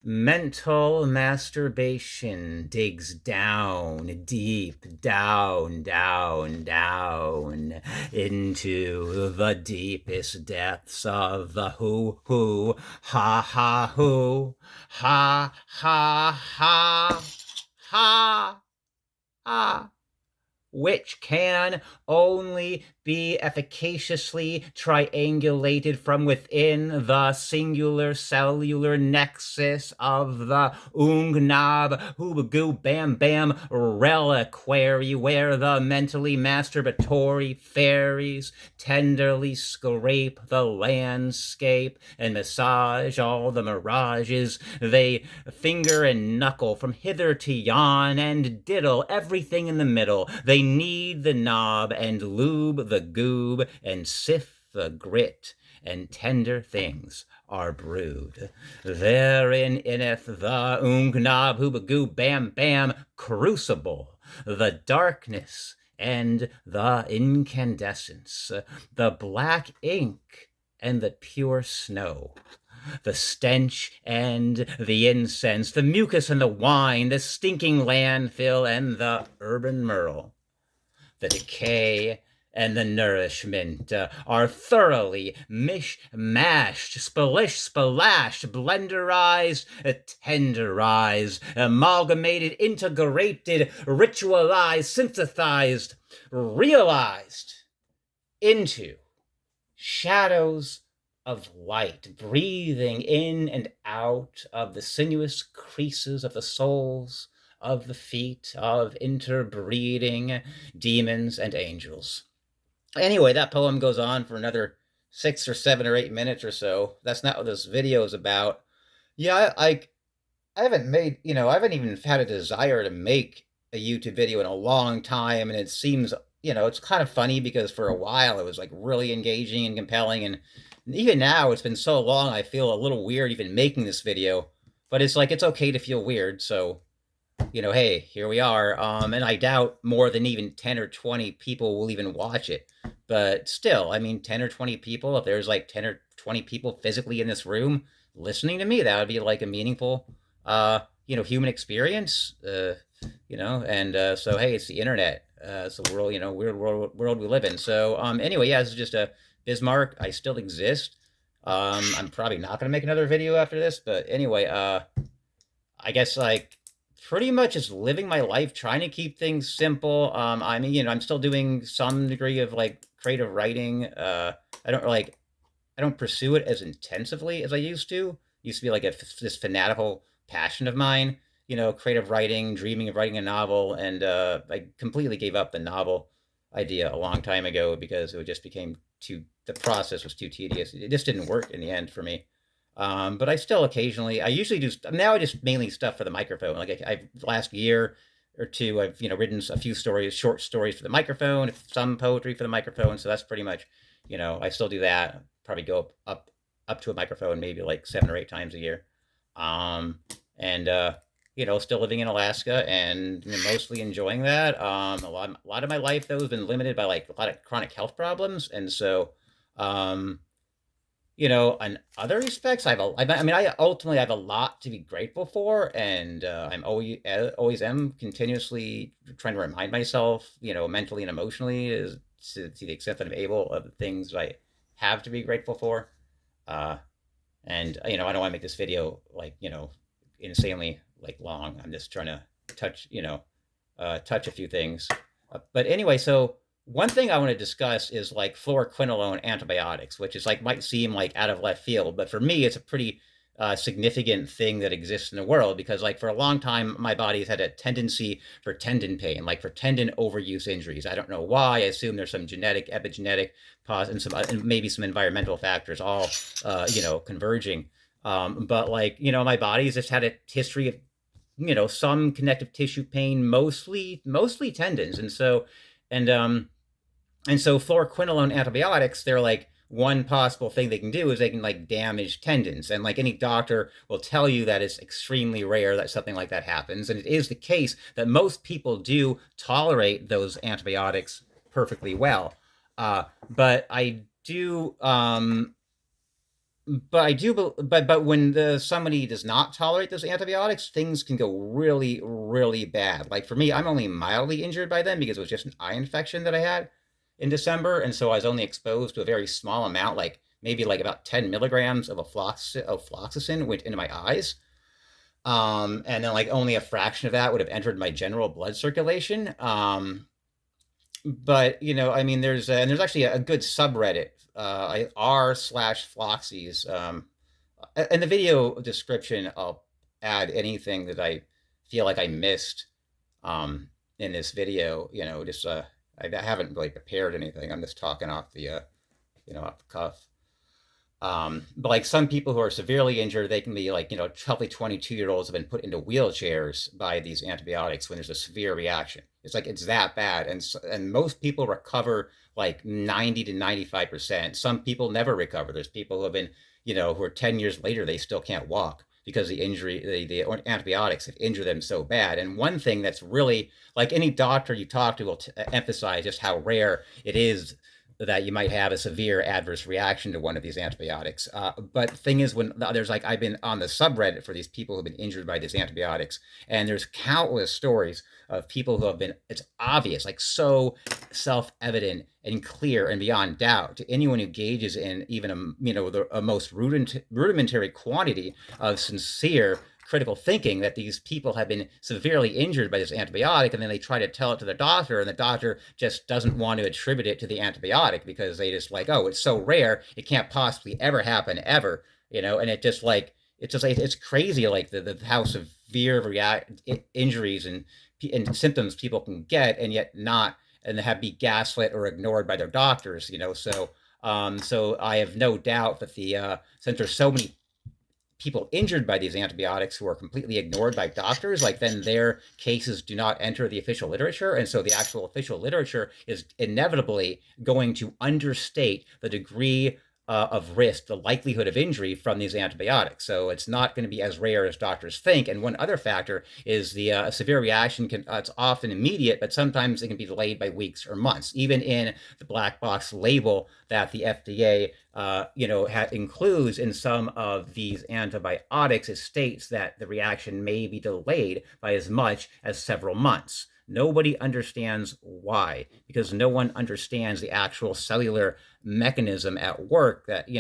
Mental masturbation digs down, deep down, down, down into the deepest depths of the who, ha, ha, who, ha, ha, ha, ha, ha, which can only be efficaciously triangulated from within the singular cellular nexus of the Ungnab Hoobagoo Bam Bam reliquary, where the mentally masturbatory fairies tenderly scrape the landscape and massage all the mirages. They finger and knuckle from hither to yon and diddle everything in the middle. They knead the knob and lube the goob and sift the grit, and tender things are brewed. Therein inneth the Ungnab Hoobagoo Bam Bam crucible, the darkness and the incandescence, the black ink and the pure snow, the stench and the incense, the mucus and the wine, the stinking landfill and the urban myrtle, the decay and the nourishment are thoroughly mish-mashed, splish-splashed, blenderized, tenderized, amalgamated, integrated, ritualized, synthesized, realized into shadows of light, breathing in and out of the sinuous creases of the soles of the feet of interbreeding demons and angels. Anyway, that poem goes on for another 6 or 7 or 8 minutes or so. That's not what this video is about. Yeah, I haven't made, I haven't even had a desire to make a YouTube video in a long time, and it seems, it's kind of funny because for a while it was like really engaging and compelling, and even now it's been so long I feel a little weird even making this video, but it's like it's okay to feel weird, so hey, here we are. And I doubt more than even 10 or 20 people will even watch it. But still, I mean, 10 or 20 people, if there's like 10 or 20 people physically in this room listening to me, that would be like a meaningful, human experience, and so, hey, it's the internet. It's the world, weird world we live in. So, anyway, yeah, this is just a Bismarck. I still exist. I'm probably not going to make another video after this, but anyway, I guess like pretty much just living my life, trying to keep things simple. I mean, I'm still doing some degree of like creative writing. I don't pursue it as intensively as I used to. Used to be like this fanatical passion of mine, creative writing, dreaming of writing a novel, and I completely gave up the novel idea a long time ago because it just became too. The process was too tedious. It just didn't work in the end for me. But I still occasionally, I usually do, now I just mainly stuff for the microphone. Like I've last year or two, I've, written a few stories, short stories for the microphone, some poetry for the microphone. So that's pretty much, I still do that. Probably go up to a microphone maybe like 7 or 8 times a year. And, still living in Alaska and mostly enjoying that. A lot of my life though has been limited by like a lot of chronic health problems. And so, in other respects, I ultimately have a lot to be grateful for, and I'm always am continuously trying to remind myself, mentally and emotionally, is to the extent that I'm able, of the things that I have to be grateful for. Uh, and I don't want to make this video like insanely like long. I'm just trying to touch a few things. But anyway, so one thing I want to discuss is like fluoroquinolone antibiotics, which is like might seem like out of left field, but for me, it's a pretty significant thing that exists in the world because like for a long time, my body has had a tendency for tendon pain, like for tendon overuse injuries. I don't know why. I assume there's some genetic, epigenetic cause and maybe some environmental factors all, converging. But like, my body's just had a history of some connective tissue pain, mostly tendons, and so fluoroquinolone antibiotics, they're like one possible thing they can do is they can like damage tendons, and like any doctor will tell you that it's extremely rare that something like that happens, and it is the case that most people do tolerate those antibiotics perfectly well, but I do but I do, but when somebody does not tolerate those antibiotics, things can go really, really bad. Like for me, I'm only mildly injured by them because it was just an eye infection that I had in December, and so I was only exposed to a very small amount, like maybe like about 10 milligrams of floxacin went into my eyes. And then like only a fraction of that would have entered my general blood circulation. But I mean, there's actually a good subreddit, r/floxies. In the video description, I'll add anything that I feel like I missed in this video. Just I haven't really prepared anything. I'm just talking off off the cuff. But like some people who are severely injured, they can be like, healthy 22-year-olds have been put into wheelchairs by these antibiotics when there's a severe reaction. It's like it's that bad, and most people recover like 90 to 95%. Some people never recover. There's people who have been, who are 10 years later they still can't walk because the antibiotics have injured them so bad. And one thing that's really like any doctor you talk to will emphasize just how rare it is that you might have a severe adverse reaction to one of these antibiotics. But the thing is, when there's like, I've been on the subreddit for these people who've been injured by these antibiotics, and there's countless stories of people who have been, it's obvious, like so self-evident and clear and beyond doubt to anyone who engages in even a most rudimentary quantity of sincere critical thinking that these people have been severely injured by this antibiotic, and then they try to tell it to the doctor, and the doctor just doesn't want to attribute it to the antibiotic because they just like, oh, it's so rare, it can't possibly ever happen ever, and it's crazy, like the how severe injuries and symptoms people can get, and yet not, and have be gaslit or ignored by their doctors, so I have no doubt that since there's so many people injured by these antibiotics who are completely ignored by doctors, like then their cases do not enter the official literature. And so the actual official literature is inevitably going to understate the degree of risk, the likelihood of injury from these antibiotics. So it's not going to be as rare as doctors think. And one other factor is the severe reaction it's often immediate, but sometimes it can be delayed by weeks or months. Even in the black box label that the FDA includes in some of these antibiotics, it states that the reaction may be delayed by as much as several months. Nobody understands why, because no one understands the actual cellular mechanism at work that in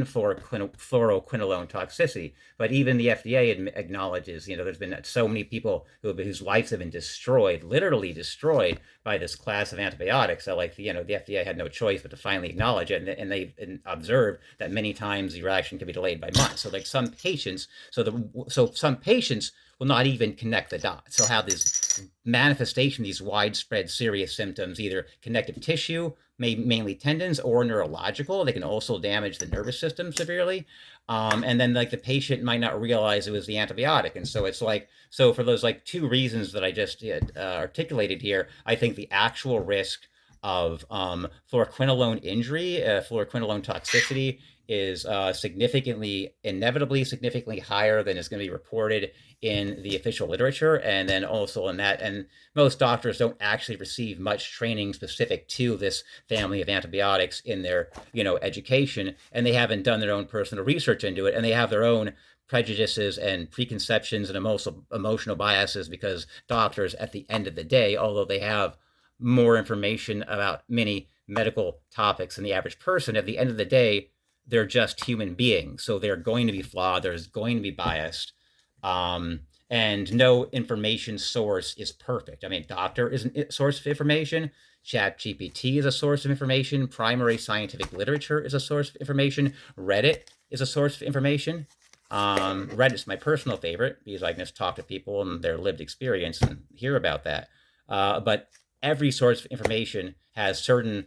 fluoroquinolone toxicity. But even the FDA acknowledges, there's been so many people whose lives have been destroyed, literally destroyed, by this class of antibiotics. So like the FDA had no choice but to finally acknowledge it, and they observed that many times the reaction can be delayed by months. So like some patients, some patients will not even connect the dots. So have this manifestation, these widespread serious symptoms, either connective tissue, mainly tendons, or neurological. They can also damage the nervous system severely. And then like the patient might not realize it was the antibiotic. And so it's like, so for those like two reasons that I just articulated here, I think the actual risk of fluoroquinolone injury, fluoroquinolone toxicity, is inevitably significantly higher than is going to be reported in the official literature. And then also in that, and most doctors don't actually receive much training specific to this family of antibiotics in their, education, and they haven't done their own personal research into it, and they have their own prejudices and preconceptions and emotional biases, because doctors, at the end of the day, although they have more information about many medical topics than the average person, at the end of the day, they're just human beings. So they're going to be flawed. There's going to be biased. And no information source is perfect. I mean, doctor is a source of information. ChatGPT is a source of information. Primary scientific literature is a source of information. Reddit is a source of information. Reddit's my personal favorite because I can just talk to people and their lived experience and hear about that. But every source of information has certain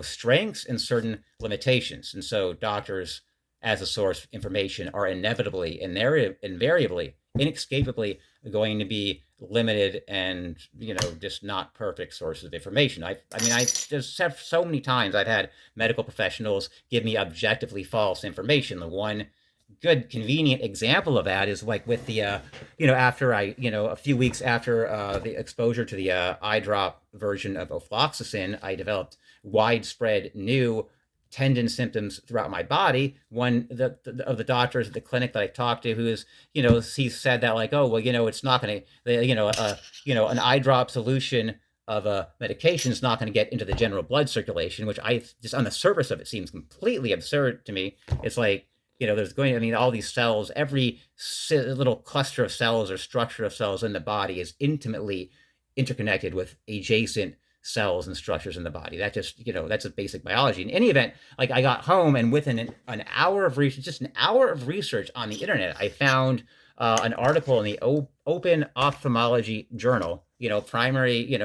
strengths and certain limitations. And so doctors as a source of information are inevitably, invariably, inescapably going to be limited and, just not perfect sources of information. I just have so many times I've had medical professionals give me objectively false information. The one good convenient example of that is like with the after I a few weeks after the exposure to the eye drop version of ofloxacin, I developed widespread new tendon symptoms throughout my body. One of the doctors at the clinic that I talked to, who is, he said that like, oh, well, it's not going to, an eye drop solution of a medication is not going to get into the general blood circulation, which I just on the surface of it seems completely absurd to me. It's like, there's all these cells, every little cluster of cells or structure of cells in the body is intimately interconnected with adjacent cells and structures in the body. That just, that's a basic biology. In any event, like I got home and within an hour of research, just an hour of research on the internet, I found an article in the Open Ophthalmology Journal, primary,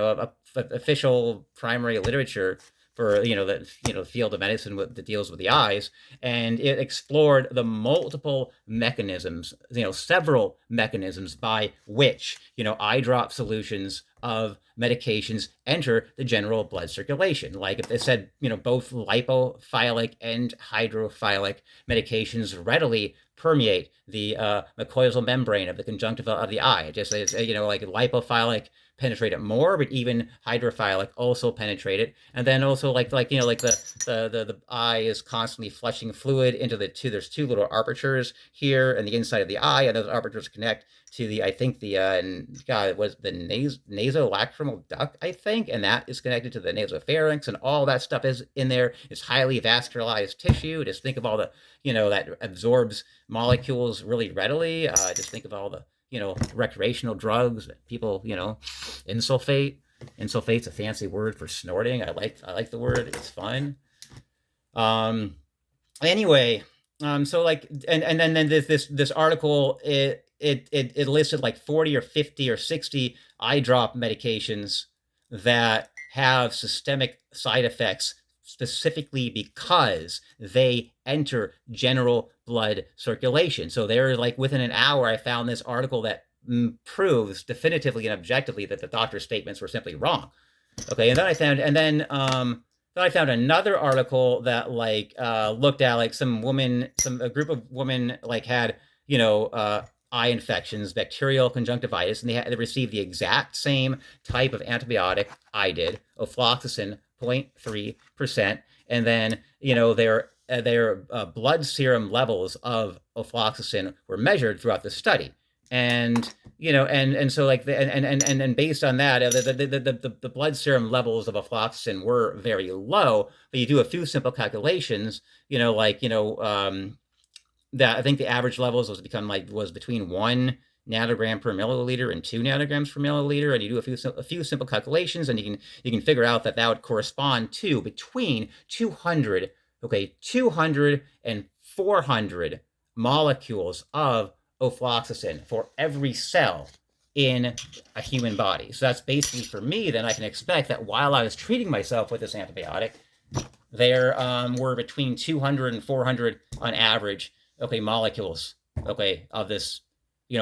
official primary literature for, the field of medicine that deals with the eyes. And it explored the multiple mechanisms, several mechanisms by which, eye drop solutions of medications enter the general blood circulation. Like if they said, both lipophilic and hydrophilic medications readily permeate the mucosal membrane of the conjunctiva of the eye. It just says, like lipophilic penetrate it more, but even hydrophilic also penetrate it. And then also like the eye is constantly flushing fluid into there's two little apertures here in the inside of the eye, and those apertures connect to it was the nasolacrimal duct, I think, and that is connected to the nasopharynx, and all that stuff is in there. It's highly vascularized tissue. Just think of all the, that absorbs molecules really readily. Just think of all the, recreational drugs that people, insulfate. Insulfate's a fancy word for snorting. I like the word. It's fun. Anyway, so like, and then this article, it listed like 40 or 50 or 60 eye drop medications that have systemic side effects specifically because they enter general blood circulation. So they're like within an hour, I found this article that proves definitively and objectively that the doctor's statements were simply wrong. Okay, and then I found another article that like looked at like a group of women like had eye infections, bacterial conjunctivitis, and they received the exact same type of antibiotic I did, ofloxacin 0.3%, and then their blood serum levels of ofloxacin were measured throughout the study, and so like and based on that, the blood serum levels of ofloxacin were very low. But you do a few simple calculations, that I think the average levels was between 1 nanogram per milliliter and 2 nanograms per milliliter, and you do a few simple calculations, and you can figure out that would correspond to between 200 and 400 molecules of ofloxacin for every cell in a human body. So that's basically, for me, then I can expect that while I was treating myself with this antibiotic, there were between 200 and 400 on average, molecules, of this,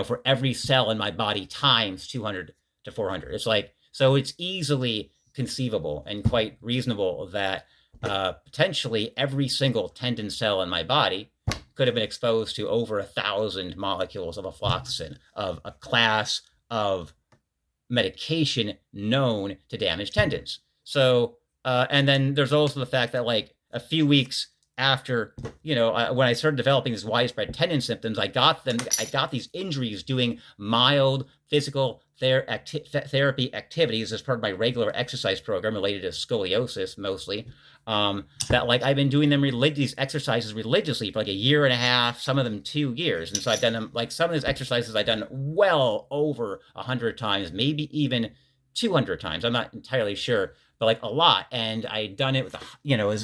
for every cell in my body times 200 to 400. It's like, so it's easily conceivable and quite reasonable that potentially every single tendon cell in my body could have been exposed to over 1,000 molecules of ofloxacin, of a class of medication known to damage tendons. So, and then there's also the fact that like a few weeks after, when I started developing these widespread tendon symptoms, I got these injuries doing mild physical therapy activities as part of my regular exercise program related to scoliosis mostly. That like I've been doing these exercises religiously for like a year and a half, some of them 2 years. And so I've done them, like some of these exercises I've done well over 100 times, maybe even 200 times. I'm not entirely sure, but like a lot. And I'd done it with,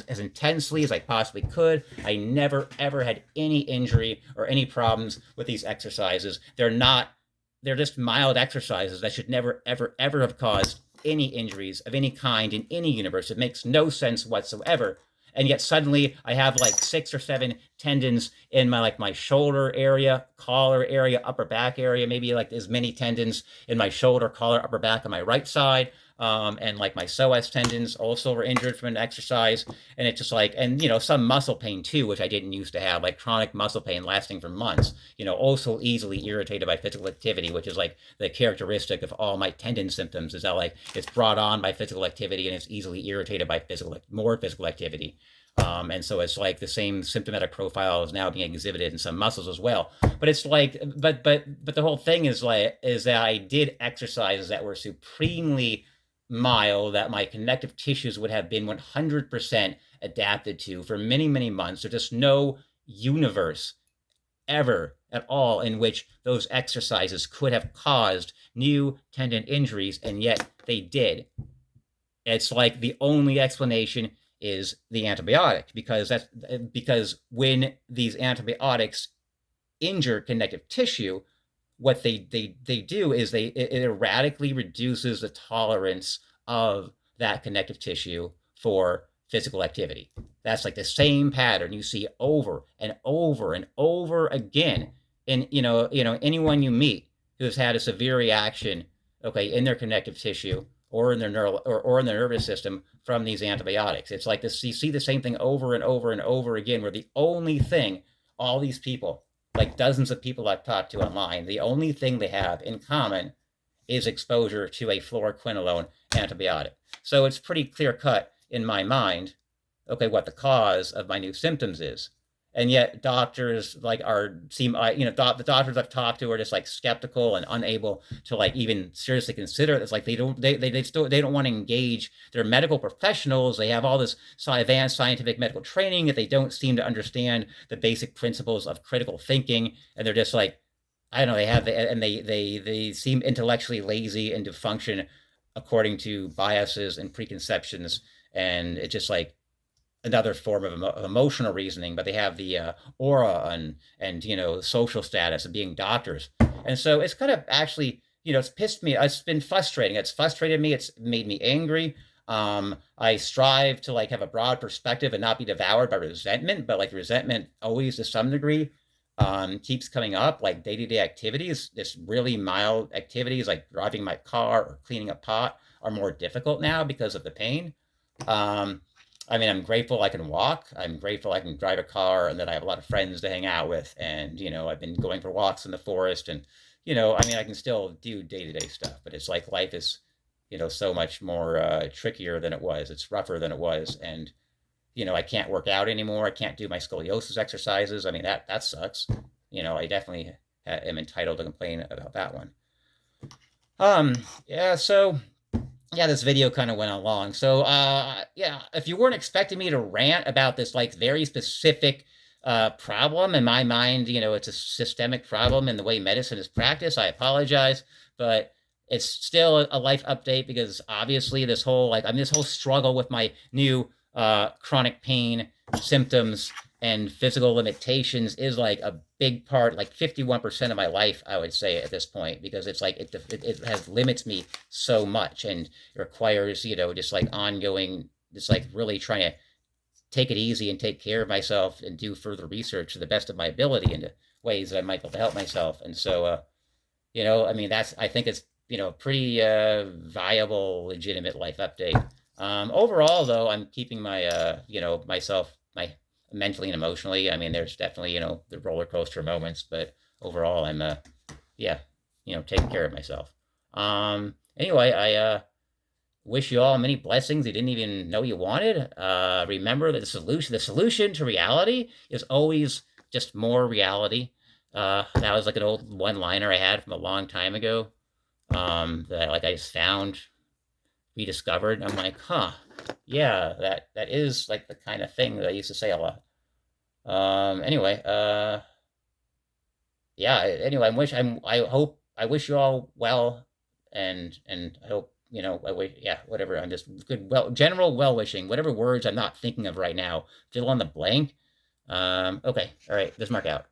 as intensely as I possibly could. I never, ever had any injury or any problems with these exercises. They're just mild exercises that should never, ever, ever have caused any injuries of any kind in any universe. It makes no sense whatsoever. And yet suddenly I have like 6 or 7 tendons in my shoulder area, collar area, upper back area, maybe like as many tendons in my shoulder, collar, upper back on my right side. And like my psoas tendons also were injured from an exercise. And it's just like, and some muscle pain too, which I didn't used to have, like chronic muscle pain lasting for months, also easily irritated by physical activity, which is like the characteristic of all my tendon symptoms, is that like it's brought on by physical activity and it's easily irritated by more physical activity. And so it's like the same symptomatic profile is now being exhibited in some muscles as well. But it's like, but the whole thing is that I did exercises that were supremely mild, that my connective tissues would have been 100% adapted to for many, many months. There's just no universe ever at all in which those exercises could have caused new tendon injuries, and yet they did. It's like the only explanation is the antibiotic, because when these antibiotics injure connective tissue, what they do is it erratically reduces the tolerance of that connective tissue for physical activity. That's like the same pattern you see over and over and over again in anyone you meet who's had a severe reaction, okay, in their connective tissue or in their neural or in their nervous system from these antibiotics. It's like this, you see the same thing over and over and over again, where the only thing all these people, like dozens of people I've talked to online, the only thing they have in common is exposure to a fluoroquinolone antibiotic. So it's pretty clear cut in my mind, okay, what the cause of my new symptoms is. And yet doctors like the doctors I've talked to are just like skeptical and unable to like even seriously consider it. It's like they don't want to engage their medical professionals. They have all this advanced scientific medical training, that they don't seem to understand the basic principles of critical thinking, and they're just like, I don't know, they seem intellectually lazy and to function according to biases and preconceptions, and it's just like another form of emotional reasoning, but they have the aura and social status of being doctors. And so it's kind of actually, it's pissed me. It's been frustrating. It's frustrated me. It's made me angry. I strive to like have a broad perspective and not be devoured by resentment, but like resentment always to some degree keeps coming up. Like day-to-day activities, this really mild activities like driving my car or cleaning a pot are more difficult now because of the pain. I mean, I'm grateful I can walk. I'm grateful I can drive a car, and that I have a lot of friends to hang out with. And, I've been going for walks in the forest, and, I mean, I can still do day-to-day stuff, but it's like life is, so much more trickier than it was. It's rougher than it was. And, I can't work out anymore. I can't do my scoliosis exercises. I mean, that sucks. I definitely am entitled to complain about that one. Yeah, so yeah, this video kind of went on long. So, yeah, if you weren't expecting me to rant about this, like, very specific problem, in my mind, it's a systemic problem in the way medicine is practiced, I apologize. But it's still a life update, because obviously this whole struggle with my new chronic pain symptoms and physical limitations is like a big part, like 51% of my life, I would say at this point, because it's like it has limits me so much, and it requires just like ongoing, just like really trying to take it easy and take care of myself and do further research to the best of my ability into ways that I might be able to help myself. And so I mean, I think it's pretty viable, legitimate life update. Overall though, I'm keeping my myself, my mentally and emotionally. I mean, there's definitely, the roller coaster moments, but overall I'm, taking care of myself. Anyway, I wish you all many blessings you didn't even know you wanted. Remember that the solution to reality is always just more reality. That was like an old one-liner I had from a long time ago, that like I just found, rediscovered. I'm like, huh, yeah, that is like the kind of thing that I used to say a lot. Anyway, yeah. Anyway, I wish you all well, and I hope I wish, yeah, whatever. I'm just good, general well wishing. Whatever words I'm not thinking of right now, fill in the blank. Okay, all right. Bizmark out.